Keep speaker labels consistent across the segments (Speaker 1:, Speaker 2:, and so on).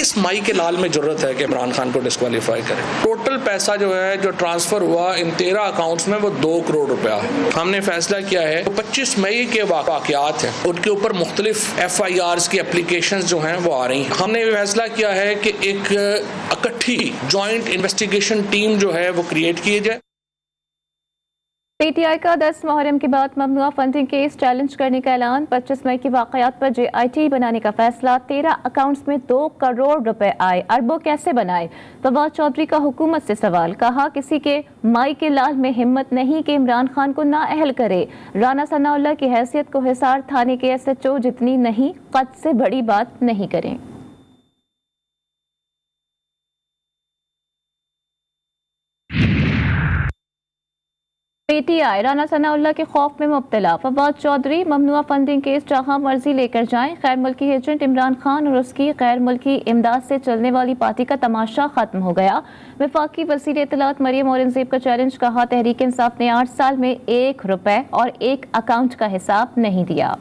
Speaker 1: کس مائی کے لال میں ضرورت ہے کہ عمران خان کو ڈسکوالیفائی کرے؟ ٹوٹل پیسہ جو ہے جو ٹرانسفر ہوا ان 13 اکاؤنٹس میں وہ 2 کروڑ روپیہ ہے۔ ہم نے فیصلہ کیا ہے 25 مئی کے واقعات ہیں، ان کے اوپر مختلف FIRs کی اپلیکیشنز جو ہیں وہ آ رہی ہیں۔ ہم نے فیصلہ کیا ہے کہ ایک اکٹھی جوائنٹ انویسٹیگیشن ٹیم جو ہے وہ کریٹ کی جائے۔
Speaker 2: PTI کا 10 محرم کے بعد ممنوعہ فنڈنگ کیس چیلنج کرنے کا اعلان، 25 مئی کے واقعات پر JIT بنانے کا فیصلہ، 13 اکاؤنٹس میں 2 کروڑ روپے آئے، اربوں کیسے بنائے؟ فواد چودھری کا حکومت سے سوال، کہا کسی کے مائی کے لال میں ہمت نہیں کہ عمران خان کو نااہل کرے۔ رانا ثناء اللہ کی حیثیت کو حصار تھانے کے SHO جتنی نہیں، قد سے بڑی بات نہیں کریں۔ PTI رانا ثناء اللہ کے خوف میں مبتلا، فواد چودھری ممنوعہ فنڈنگ کیس جہاں مرضی لے کر جائیں، غیر ملکی ایجنٹ عمران خان اور اس کی غیر ملکی امداد سے چلنے والی پارٹی کا تماشا ختم ہو گیا۔ وفاقی وزیر اطلاعات مریم اورنگزیب کا چیلنج، کہا تحریک انصاف نے 8 سال میں 1 روپے اور 1 اکاؤنٹ کا حساب نہیں دیا۔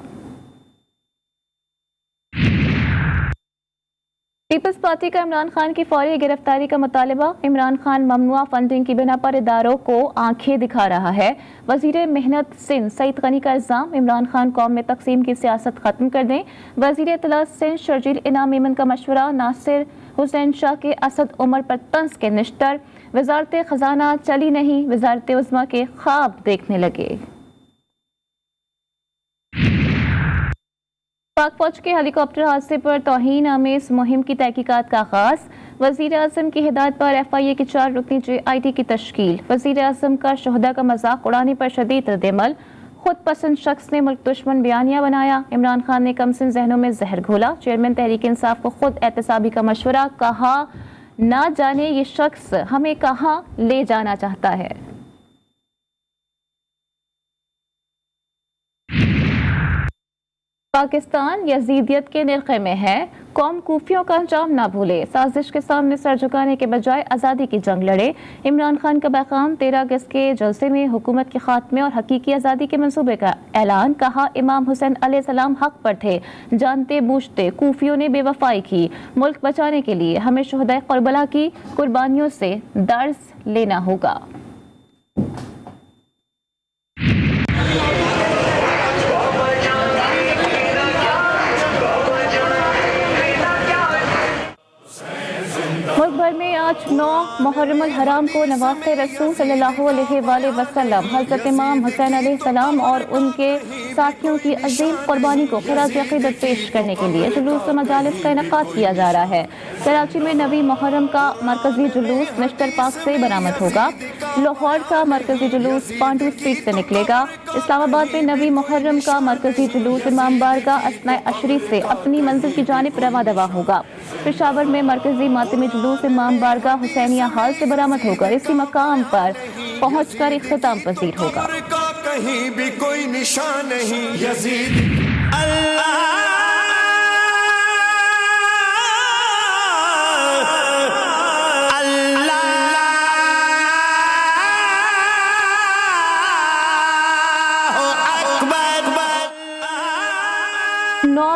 Speaker 2: پیپلز پارٹی کا عمران خان کی فوری گرفتاری کا مطالبہ، عمران خان ممنوعہ فنڈنگ کی بنا پر اداروں کو آنکھیں دکھا رہا ہے۔ وزیر محنت سندھ سعید غنی کا الزام، عمران خان قوم میں تقسیم کی سیاست ختم کر دیں۔ وزیر اطلاعات سندھ شرجیل انعام ایمن کا مشورہ، ناصر حسین شاہ کے اسد عمر پر طنز کے نشتر، وزارت خزانہ چلی نہیں، وزارت عظمیٰ کے خواب دیکھنے لگے۔ پاک فوج کے ہیلی کاپٹر حادثے پر توہین آمیز مہم کی تحقیقات کا آغاز، وزیر اعظم کی ہدایت پر FIA کی 4 رکنی JIT کی تشکیل، وزیر اعظم کا شہداء کا مذاق اڑانے پر شدید رد عمل، خود پسند شخص نے ملک دشمن بیانیہ بنایا، عمران خان نے کمسن ذہنوں میں زہر گھولا، چیئرمین تحریک انصاف کو خود احتسابی کا مشورہ، کہا نہ جانے یہ شخص ہمیں کہاں لے جانا چاہتا ہے۔ پاکستان یزیدیت کے نرخے میں ہے، قوم کوفیوں کا انجام نہ بھولے، سازش کے سامنے سر جھکانے کے بجائے آزادی کی جنگ لڑے۔ عمران خان کا پیغام، 13 اگست کے جلسے میں حکومت کے خاتمے اور حقیقی آزادی کے منصوبے کا اعلان، کہا امام حسین علیہ السلام حق پر تھے، جانتے بوجھتے کوفیوں نے بے وفائی کی، ملک بچانے کے لیے ہمیں شہدائے کربلا کی قربانیوں سے درس لینا ہوگا۔ ملک بھر میں آج 9 محرم الحرام کو نواز رسول صلی اللہ علیہ وآلہ وسلم حضرت امام حسین علیہ السلام اور ان کے ساتھیوں کی عظیم قربانی کو خراج عقیدت پیش کرنے کے لیے جلوس و مجالس کا انعقاد کیا جا رہا ہے۔ کراچی میں 9 محرم کا مرکزی جلوس مسٹر پارک سے برآمد ہوگا، لاہور کا مرکزی جلوس پانڈو اسٹریٹ سے نکلے گا، اسلام آباد میں 9 محرم کا مرکزی جلوس امام بارگاہ اثناء عشری سے اپنی منزل کی جانب رواں دواں ہوگا۔ پشاور میں مرکزی ماتمی جلوس امام بارگاہ حسینیہ ہال سے برآمد ہو کر اسی مقام پر پہنچ کر اختتام پذیر ہوگا۔
Speaker 3: کہیں بھی کوئی نشان نہیں یزید اللہ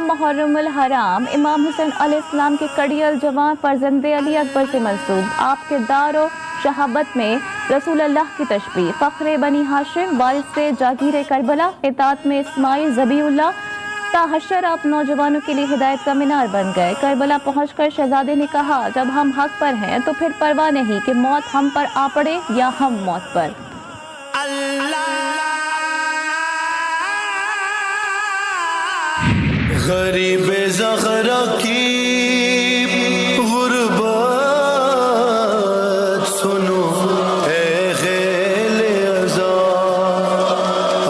Speaker 2: محرم الحرام امام حسین علیہ السلام کے کڑیل جوان فرزند علی اکبر سے منسوب، آپ کے دار و شہابت میں رسول اللہ کی تشبیہ، فخر بنی ہاشم، وارث سے جاگیر کربلا، اطاعت میں اسماعیل ذبیح اللہ، تا حشر آپ نوجوانوں کے لیے ہدایت کا مینار بن گئے۔ کربلا پہنچ کر شہزادے نے کہا جب ہم حق پر ہیں تو پھر پرواہ نہیں کہ موت ہم پر آ پڑے یا ہم موت پر۔
Speaker 3: غریب زغرا کی غربت سنو اے غیل ازا،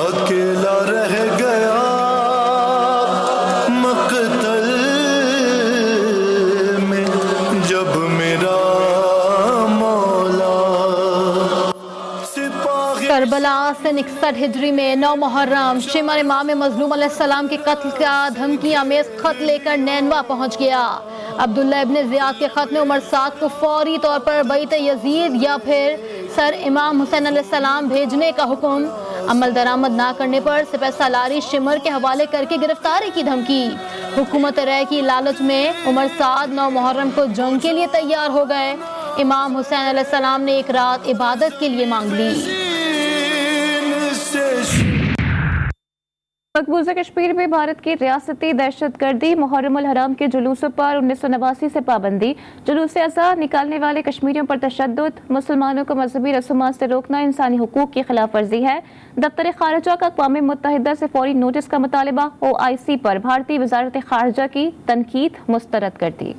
Speaker 3: اکیلا رہ گیا مقتل میں جب میرا مولا۔
Speaker 4: کربلا سن 61 ہجری میں 9 محرم شمر امام مظلوم علیہ السلام کے قتل کا دھمکی آمیز خط لے کر نینوا پہنچ گیا۔ عبداللہ ابن زیاد کے خط میں عمر 7 کو فوری طور پر بیت یزید یا پھر سر امام حسین علیہ السلام بھیجنے کا حکم، عمل درآمد نہ کرنے پر سپہ سالاری شمر کے حوالے کر کے گرفتاری کی دھمکی۔ حکومت رائے کی لالچ میں عمر سعد 9 محرم کو جنگ کے لیے تیار ہو گئے۔ امام حسین علیہ السلام نے ایک رات عبادت کے لیے مانگ لی۔
Speaker 2: مقبوضہ کشمیر میں بھارت کی ریاستی دہشت گردی محرم الحرام کے جلوسوں پر 1989 سے پابندی، جلوس ازاں نکالنے والے کشمیریوں پر تشدد، مسلمانوں کو مذہبی رسومات سے روکنا انسانی حقوق کی خلاف ورزی ہے۔ دفتر خارجہ کا اقوام متحدہ سے فوری نوٹس کا مطالبہ، OIC پر بھارتی وزارت خارجہ کی تنقید مسترد کر دی۔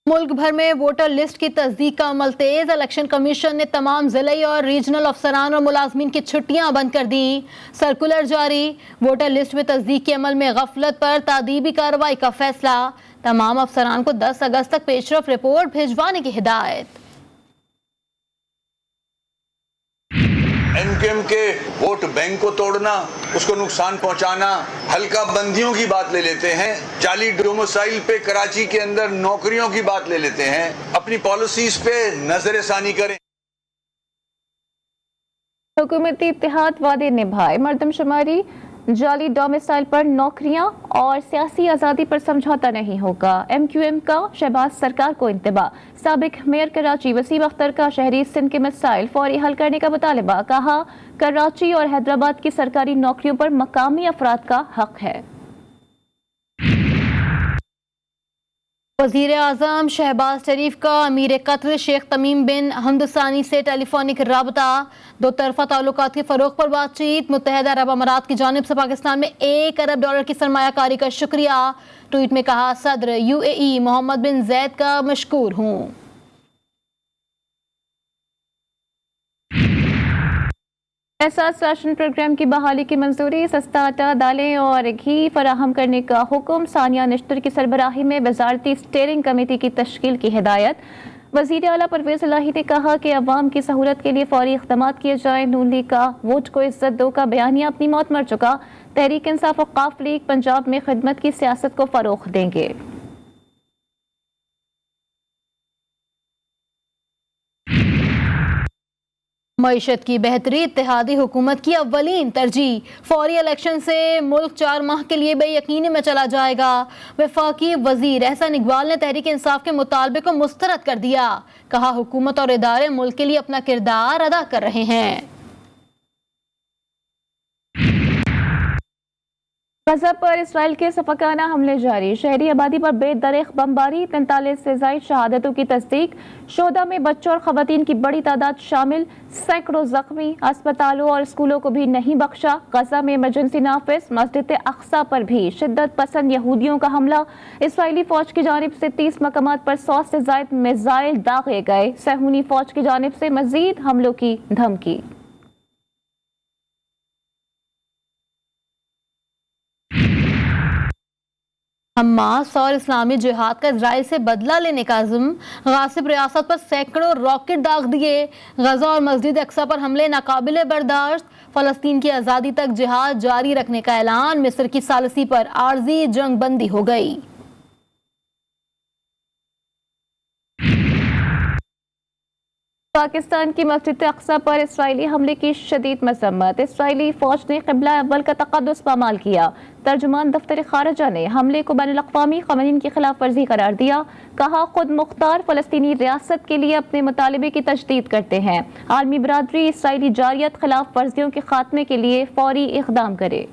Speaker 4: ملک بھر میں ووٹر لسٹ کی تصدیق کا عمل تیز۔ الیکشن کمیشن نے تمام ضلعی اور ریجنل افسران اور ملازمین کی چھٹیاں بند کر دیں۔ سرکولر جاری، ووٹر لسٹ میں تصدیق کے عمل میں غفلت پر تادیبی کارروائی کا فیصلہ، تمام افسران کو 10 اگست تک پیشرفت رپورٹ بھیجوانے کی ہدایت۔
Speaker 5: NKM کے ووٹ بینک کو توڑنا، اس کو نقصان پہنچانا، حلقہ بندیوں کی بات لے لیتے ہیں، جعلی ڈومسائل پہ کراچی کے اندر نوکریوں کی بات لے لیتے ہیں، اپنی پالیسیز پہ نظر ثانی کریں۔
Speaker 2: حکومتی اتحاد وعدے نبھائے، مردم شماری، جعلی ڈومیسائل پر نوکریاں اور سیاسی آزادی پر سمجھوتہ نہیں ہوگا۔ MQM کا شہباز سرکار کو انتباہ، سابق میئر کراچی وسیم اختر کا شہری سندھ کے مسائل فوری حل کرنے کا مطالبہ، کہا کراچی اور حیدرآباد کی سرکاری نوکریوں پر مقامی افراد کا حق ہے۔
Speaker 4: وزیر اعظم شہباز شریف کا امیر قطر شیخ تمیم بن حمد ثانی سے ٹیلی فونک رابطہ، دو طرفہ تعلقات کے فروغ پر بات چیت۔ متحدہ عرب امارات کی جانب سے پاکستان میں $1 ارب کی سرمایہ کاری کا شکریہ۔ ٹویٹ میں کہا صدر UAE محمد بن زید کا مشکور ہوں۔
Speaker 2: احساس راشن پروگرام کی بحالی کی منظوری، سستا آٹا، دالیں اور گھی فراہم کرنے کا حکم، ثانیہ نشتر کی سربراہی میں وزارتی اسٹیئرنگ کمیٹی کی تشکیل کی ہدایت۔ وزیر اعلیٰ پرویز الہی نے کہا کہ عوام کی سہولت کے لیے فوری اقدامات کیے جائیں۔ نون لیگ کا ووٹ کو عزت دو کا بیانیہ اپنی موت مر چکا، تحریک انصاف اوقاف لیگ پنجاب میں خدمت کی سیاست کو فروغ دیں گے۔
Speaker 4: معیشت کی بہتری اتحادی حکومت کی اولین ترجیح، فوری الیکشن سے ملک 4 ماہ کے لیے بے یقینی میں چلا جائے گا۔ وفاقی وزیر احسن اقبال نے تحریک انصاف کے مطالبے کو مسترد کر دیا، کہا حکومت اور ادارے ملک کے لیے اپنا کردار ادا کر رہے ہیں۔
Speaker 2: غزہ پر اسرائیل کے سفاکانہ حملے جاری، شہری آبادی پر بے دریغ بمباری، 43 سے زائد شہادتوں کی تصدیق، شہداء میں بچوں اور خواتین کی بڑی تعداد شامل، سینکڑوں زخمی، اسپتالوں اور اسکولوں کو بھی نہیں بخشا۔ غزہ میں ایمرجنسی نافذ، مسجد اقصیٰ پر بھی شدت پسند یہودیوں کا حملہ، اسرائیلی فوج کی جانب سے 30 مقامات پر 100 سے زائد میزائل داغے گئے، صہیونی فوج کی جانب سے مزید حملوں کی دھمکی۔
Speaker 4: حماس اور اسلامی جہاد کا اسرائیل سے بدلہ لینے کا عزم، غاصب ریاست پر سینکڑوں راکٹ داغ دیے، غزہ اور مسجد اقصیٰ پر حملے ناقابل برداشت، فلسطین کی آزادی تک جہاد جاری رکھنے کا اعلان، مصر کی ثالثی پر عارضی جنگ بندی ہو گئی۔
Speaker 2: پاکستان کی مسجد اقصیٰ پر اسرائیلی حملے کی شدید مذمت، اسرائیلی فوج نے قبلہ اول کا تقدس پامال کیا۔ ترجمان دفتر خارجہ نے حملے کو بین الاقوامی قوانین کی خلاف ورزی قرار دیا، کہا خود مختار فلسطینی ریاست کے لیے اپنے مطالبے کی تجدید کرتے ہیں، عالمی برادری اسرائیلی جارحیت خلاف ورزیوں کے خاتمے کے لیے فوری اقدام کرے۔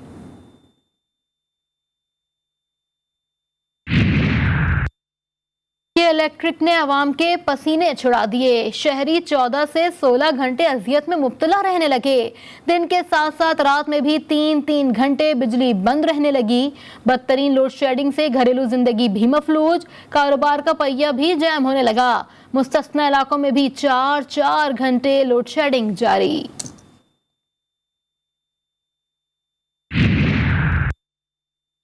Speaker 4: الیکٹرک نے عوام کے پسینے چھڑا دیے، شہری 14 سے 16 گھنٹے اذیت میں مبتلا رہنے لگے، دن کے ساتھ ساتھ رات میں بھی 3 گھنٹے بجلی بند رہنے لگی۔ بدترین لوڈ شیڈنگ سے گھریلو زندگی بھی مفلوج، کاروبار کا پہیہ بھی جام ہونے لگا، مستثنی علاقوں میں بھی 4 گھنٹے لوڈ شیڈنگ جاری۔